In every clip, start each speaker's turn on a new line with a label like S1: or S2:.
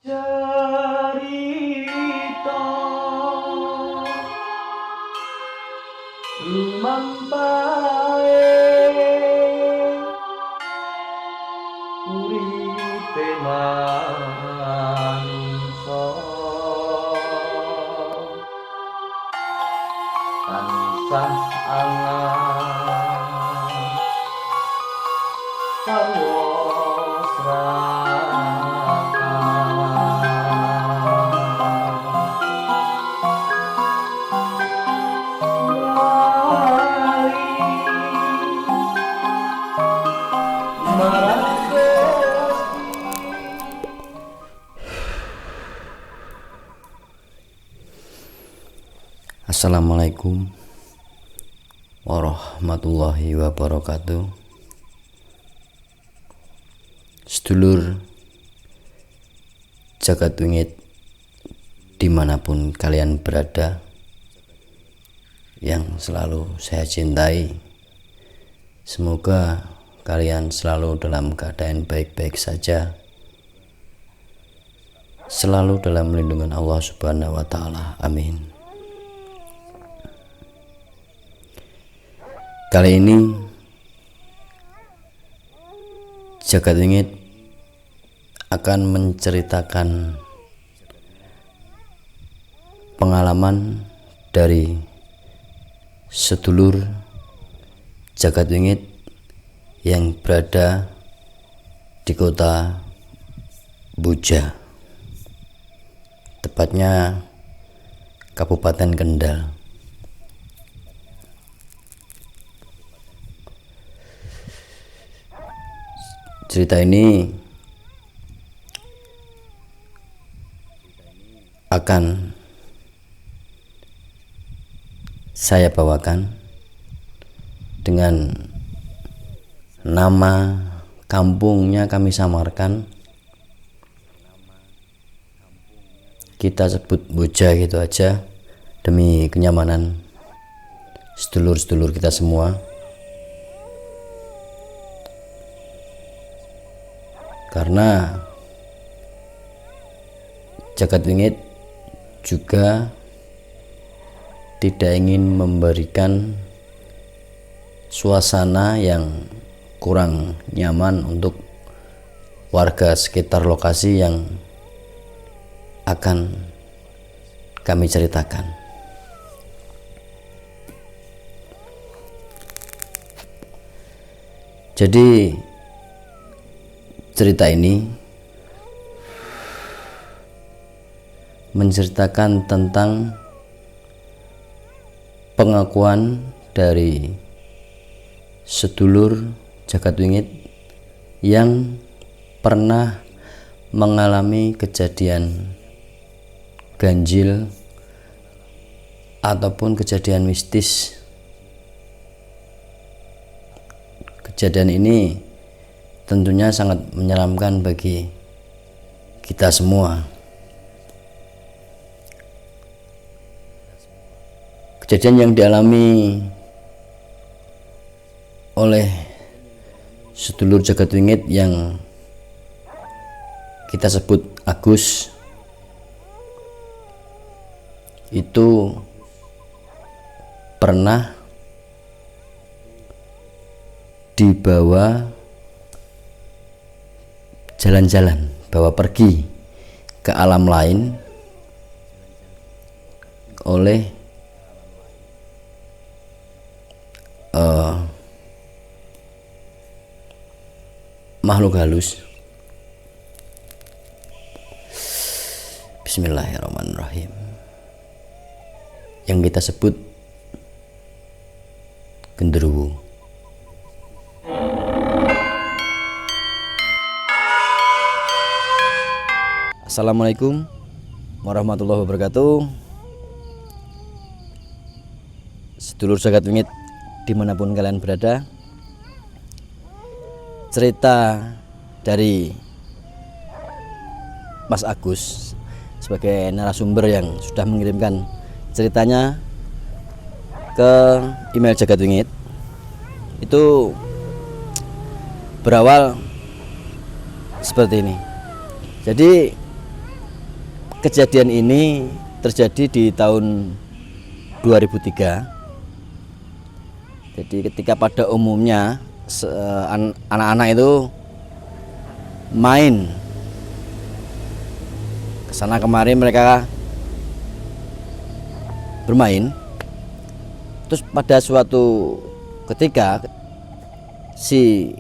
S1: Cerita lumampae uripe manungsa tansah angan
S2: Assalamualaikum warahmatullahi wabarakatuh. Sedulur jagat wingit dimanapun kalian berada, yang selalu saya cintai, semoga kalian selalu dalam keadaan baik-baik saja, selalu dalam lindungan Allah Subhanahu wa Ta'ala. Amin. Kali ini jagat wingit akan menceritakan pengalaman dari sedulur jagat wingit yang berada di kota Buja, tepatnya Kabupaten Kendal. Cerita ini akan saya bawakan dengan nama kampungnya kami samarkan, kita sebut Buja gitu aja demi kenyamanan sedulur-sedulur kita semua. Karena jagat wingit juga tidak ingin memberikan suasana yang kurang nyaman untuk warga sekitar lokasi yang akan kami ceritakan. Jadi cerita ini menceritakan tentang pengakuan dari sedulur jagat wingit yang pernah mengalami kejadian ganjil ataupun kejadian mistis. Kejadian ini tentunya sangat menyeramkan bagi kita semua. Kejadian yang dialami oleh sedulur jagat wingit yang kita sebut Agus itu pernah dibawa jalan-jalan, bawa pergi ke alam lain oleh makhluk halus. Bismillahirrahmanirrahim, yang kita sebut genderuwo. Assalamualaikum warahmatullahi wabarakatuh. Sedulur jagat wingit dimanapun kalian berada, cerita dari Mas Agus sebagai narasumber yang sudah mengirimkan ceritanya ke email jagat wingit itu berawal seperti ini. Jadi kejadian ini terjadi di tahun 2003. Jadi ketika pada umumnya anak-anak itu main kesana kemari, mereka bermain. Terus pada suatu ketika si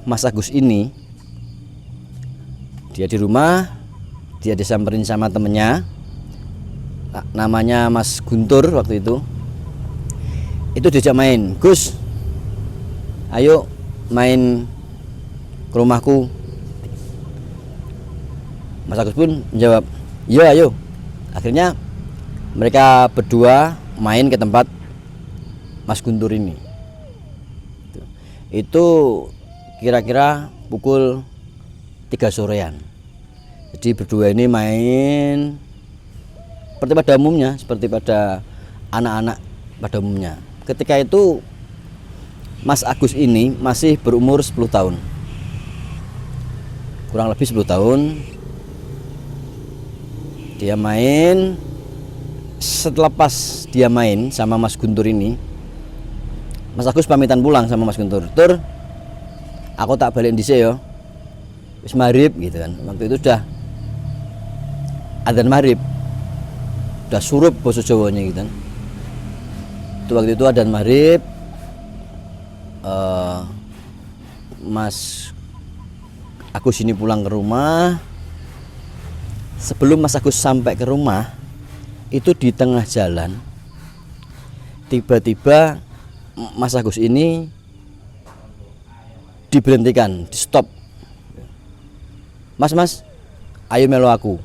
S2: Mas Agus ini dia di rumah, dia disamperin sama temennya, namanya Mas Guntur waktu itu diajak main. Gus, ayo main ke rumahku. Mas Agus pun menjawab, iya ayo. Akhirnya mereka berdua main ke tempat Mas Guntur ini. Itu kira-kira pukul 3 sorean. Jadi berdua ini main seperti pada umumnya, seperti pada anak-anak pada umumnya. Ketika itu Mas Agus ini masih berumur 10 tahun. Kurang lebih 10 tahun. Dia main. Setelah pas dia main sama Mas Guntur ini, Mas Agus pamitan pulang sama Mas Guntur. Tur, aku tak balik dhisik ya. Wis maghrib gitu kan. Waktu itu udah adzan maghrib. Udah surup basa Jawanya gitu kan. Waktu itu adzan maghrib. Mas Agus ini pulang ke rumah. Sebelum Mas Agus sampai ke rumah, itu di tengah jalan tiba-tiba Mas Agus ini diberhentikan, di stop. Mas, ayo melo aku,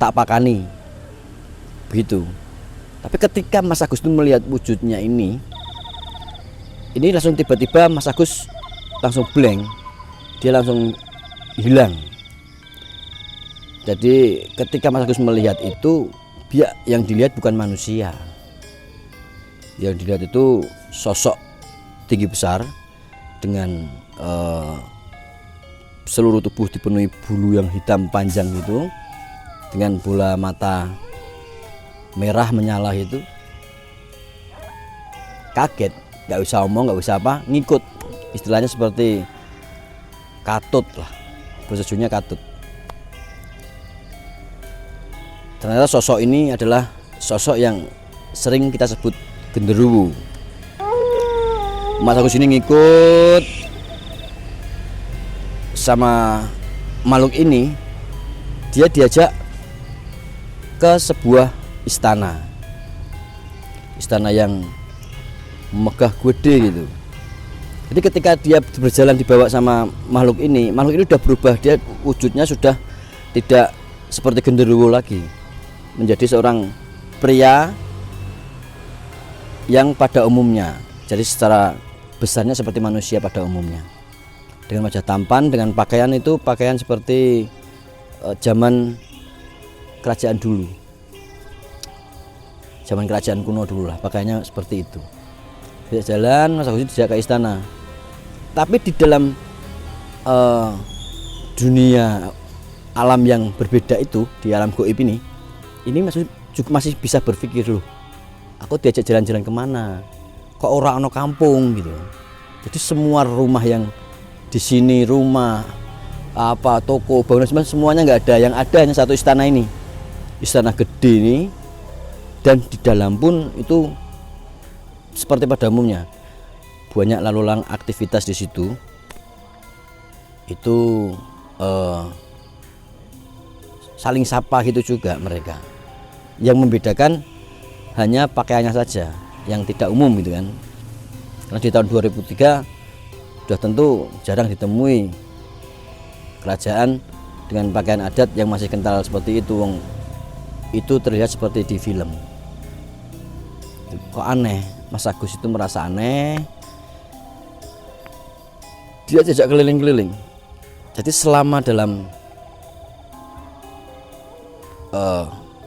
S2: tak pakani, begitu. Tapi ketika Mas Agus itu melihat wujudnya ini langsung tiba-tiba Mas Agus langsung blank, dia langsung hilang. Jadi ketika Mas Agus melihat itu, yang dilihat bukan manusia, yang dilihat itu sosok tinggi besar dengan seluruh tubuh dipenuhi bulu yang hitam panjang itu, dengan bola mata merah menyala itu. Kaget, nggak usah omong, nggak usah apa, ngikut. Istilahnya seperti katut lah, bahasa Jawanya katut. Ternyata sosok ini adalah sosok yang sering kita sebut genderuwo. Mas Agus ini ngikut sama makhluk ini. Dia diajak ke sebuah istana yang megah gede gitu. Jadi ketika dia berjalan dibawa sama makhluk ini udah berubah. Dia wujudnya sudah tidak seperti genderuwo lagi, menjadi seorang pria yang pada umumnya, jadi secara besarnya seperti manusia pada umumnya, dengan wajah tampan, dengan pakaian seperti zaman kerajaan dulu, zaman kerajaan kuno dulu lah, pakaiannya seperti itu. Dia jalan, Mas Agus dijak ke istana. Tapi di dalam dunia alam yang berbeda itu, di alam gaib ini masih bisa berpikir loh, aku diajak jalan-jalan kemana, kok orang ono kampung gitu. Jadi semua rumah yang di sini, rumah apa, toko, bangunan semuanya nggak ada. Yang ada hanya satu istana ini, istana gede ini, dan di dalam pun itu seperti pada umumnya banyak lalu lalang aktivitas di situ. Itu saling sapa gitu juga mereka. Yang membedakan hanya pakaiannya saja yang tidak umum gitu kan. Karena di tahun 2003 sudah tentu jarang ditemui kerajaan dengan pakaian adat yang masih kental seperti itu. Itu terlihat seperti di film. Kok aneh, Mas Agus itu merasa aneh. Dia jajak keliling-keliling. Jadi selama dalam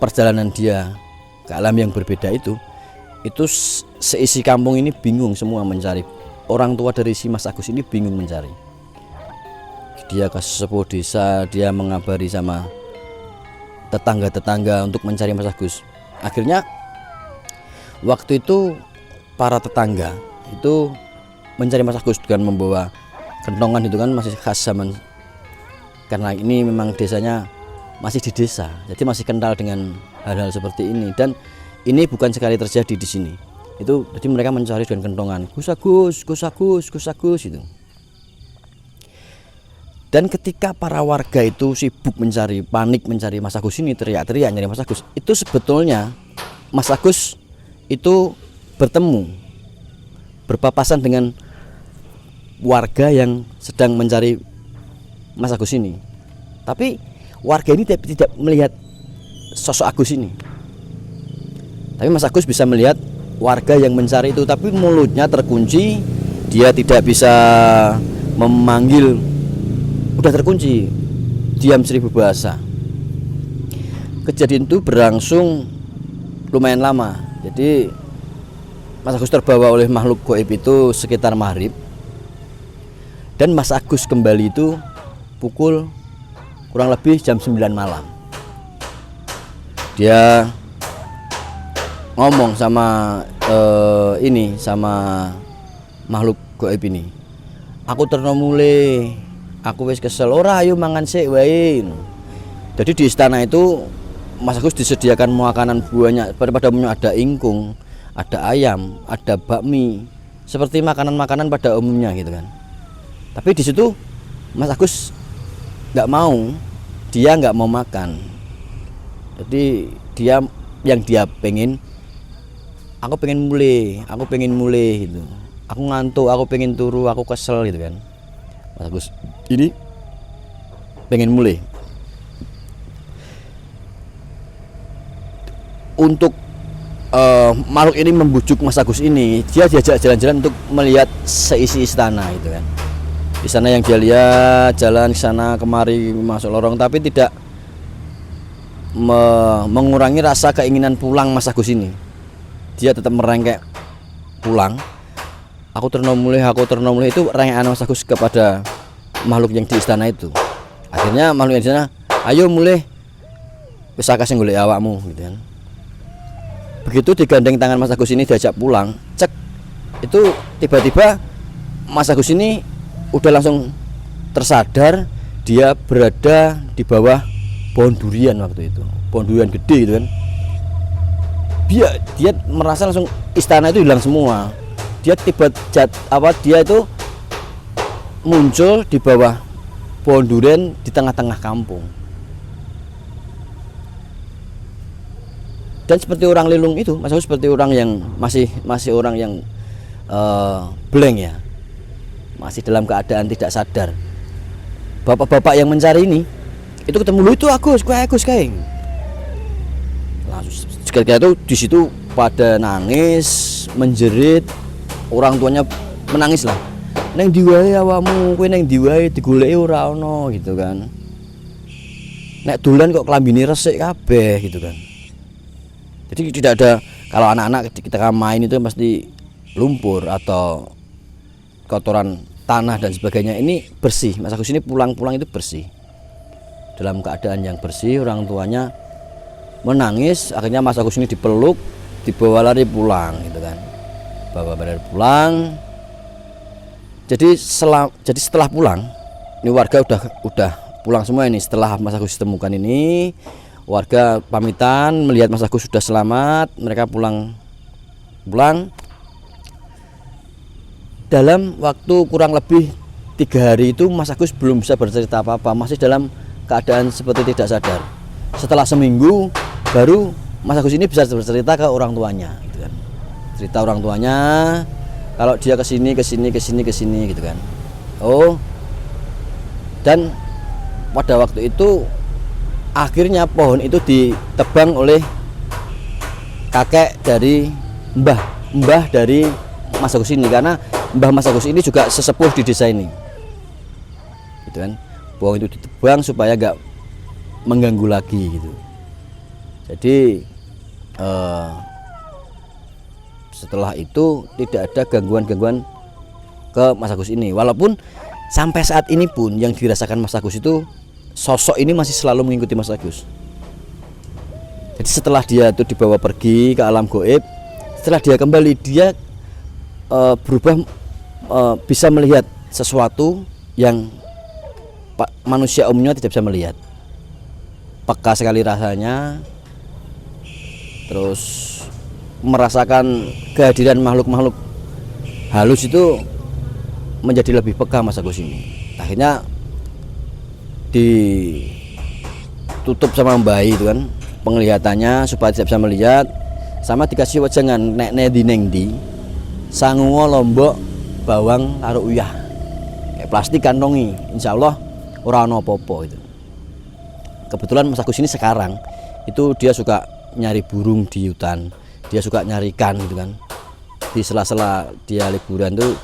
S2: perjalanan dia ke alam yang berbeda itu seisi kampung ini bingung semua mencari. Orang tua dari si Mas Agus ini bingung mencari. Dia ke sesepuh desa, dia mengabari sama tetangga-tetangga untuk mencari Mas Agus. Akhirnya waktu itu para tetangga itu mencari Mas Agus dengan membawa kentongan, itu kan masih khas zaman, karena ini memang desanya masih di desa, jadi masih kental dengan hal-hal seperti ini. Dan ini bukan sekali terjadi di sini. Itu jadi mereka mencari dengan kentongan, Gus Agus, Gus Agus, Gus Agus itu. Dan ketika para warga itu sibuk mencari, panik mencari Mas Agus ini, teriak-teriak nyari Mas Agus, itu sebetulnya Mas Agus itu berpapasan dengan warga yang sedang mencari Mas Agus ini. Tapi warga ini tidak melihat sosok Agus ini. Tapi Mas Agus bisa melihat warga yang mencari itu, tapi mulutnya terkunci, dia tidak bisa memanggil, udah terkunci, diam seribu bahasa. Kejadian itu berlangsung lumayan lama. Jadi Mas Agus terbawa oleh makhluk gaib itu sekitar maghrib, dan Mas Agus kembali itu pukul kurang lebih jam 9 malam. Dia ngomong sama sama makhluk gaib ini, aku terno mulai, aku wis kesel, ora ayo mangan sik wae. Jadi di istana itu Mas Agus disediakan makanan banyak, pada umumnya ada ingkung, ada ayam, ada bakmi, seperti makanan-makanan pada umumnya gitu kan. Tapi di situ Mas Agus nggak mau, dia nggak mau makan. Jadi dia pengen, aku pengen mulai gitu. Aku ngantuk, aku pengen turu, aku kesel gitu kan. Mas Agus ini pengen mulai. Untuk makhluk ini membujuk Mas Agus ini, dia diajak jalan-jalan untuk melihat seisi istana itu kan. Di sana yang dia lihat, jalan ke sana kemari masuk lorong, tapi tidak mengurangi rasa keinginan pulang Mas Agus ini. Dia tetap merengek pulang. Aku terno mulai itu rengekan Mas Agus kepada makhluk yang di istana itu. Akhirnya makhluk yang di sana, ayo mulai, wis akeh sing golek awakmu gitu kan. Begitu digandeng tangan Mas Agus ini diajak pulang, cek itu tiba-tiba Mas Agus ini udah langsung tersadar, dia berada di bawah pohon durian waktu itu, pohon durian gede gitu kan. Dia merasa langsung istana itu hilang semua. Dia dia itu muncul di bawah pohon durian di tengah-tengah kampung. Dan seperti orang lelung itu, Mas Agus seperti orang yang masih orang yang blank ya, masih dalam keadaan tidak sadar. Bapak-bapak yang mencari ini itu ketemu, lu itu Agus kayak langsung ketika itu di situ pada nangis, menjerit, orang tuanya menangis lah. Neng diwae awakmu, kowe neng diwae digoleki ora ono gitu kan. Nek dolan kok klambine resik kabeh gitu kan. Jadi tidak ada, kalau anak-anak kita main itu pasti lumpur atau kotoran tanah dan sebagainya. Ini bersih, Mas Agus ini pulang-pulang itu bersih, dalam keadaan yang bersih. Orang tuanya menangis, akhirnya Mas Agus ini dipeluk, dibawa lari pulang gitu kan, bawa lari pulang. Jadi setelah pulang, ini warga udah pulang semua ini. Setelah Mas Agus ditemukan ini, warga pamitan melihat Mas Agus sudah selamat, mereka pulang. Dalam waktu kurang lebih 3 hari itu Mas Agus belum bisa bercerita apa-apa, masih dalam keadaan seperti tidak sadar. Setelah seminggu baru Mas Agus ini bisa bercerita ke orang tuanya gitu kan. Cerita orang tuanya kalau dia kesini gitu kan. Oh, dan pada waktu itu akhirnya pohon itu ditebang oleh kakek dari mbah dari Mas Agus ini, karena mbah Mas Agus ini juga sesepuh di desa ini gitu kan. Pohon itu ditebang supaya gak mengganggu lagi gitu. Jadi setelah itu tidak ada gangguan-gangguan ke Mas Agus ini. Walaupun sampai saat ini pun yang dirasakan Mas Agus itu, sosok ini masih selalu mengikuti Mas Agus. Jadi setelah dia itu dibawa pergi ke alam goib, setelah dia kembali dia berubah, bisa melihat sesuatu yang manusia umumnya tidak bisa melihat. Peka sekali rasanya, terus merasakan kehadiran makhluk-makhluk halus itu menjadi lebih peka Mas Agus ini. Akhirnya ditutup sama Mbah itu kan penglihatannya supaya tidak bisa melihat, sama dikasih wejangan nek di neng di sangungo lombok bawang karo uyah kayak plastik kantongi, insya Allah ora ono apa-apa itu. Kebetulan Mas Agus ini sekarang itu dia suka nyari burung di hutan, dia suka nyari ikan gitu kan, di sela-sela dia liburan tuh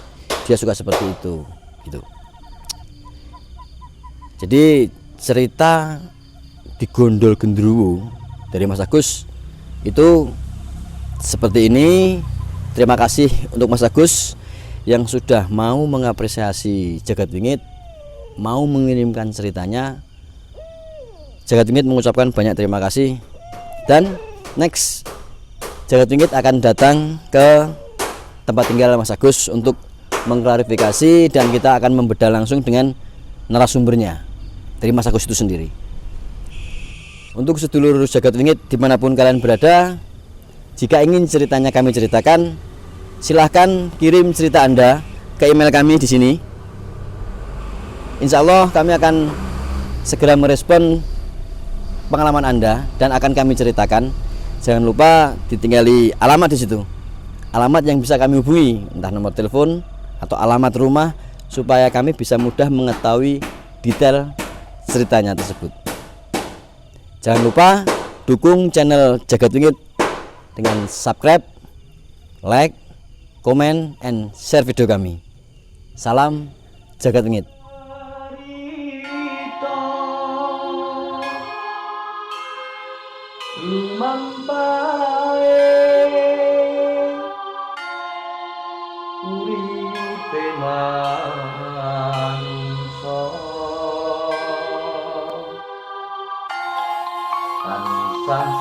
S2: dia suka seperti itu gitu. Jadi cerita di Gondol Gendruwo dari Mas Agus itu seperti ini. Terima kasih untuk Mas Agus yang sudah mau mengapresiasi Jagat Wingit, mau mengirimkan ceritanya. Jagat Wingit mengucapkan banyak terima kasih, dan next Jagat Wingit akan datang ke tempat tinggal Mas Agus untuk mengklarifikasi, dan kita akan membedah langsung dengan narasumbernya dari Mas Agus itu sendiri. Untuk sedulur Jagat Wingit dimanapun kalian berada, jika ingin ceritanya kami ceritakan, silahkan kirim cerita Anda ke email kami di sini. Insya Allah kami akan segera merespon pengalaman Anda dan akan kami ceritakan. Jangan lupa ditinggali alamat di situ, alamat yang bisa kami hubungi, entah nomor telepon atau alamat rumah, supaya kami bisa mudah mengetahui detail ceritanya tersebut. Jangan lupa dukung channel Jagat Wingit dengan subscribe, like, comment, and share video kami. Salam Jagat Wingit.
S1: Lumampae uripe manungsa tansah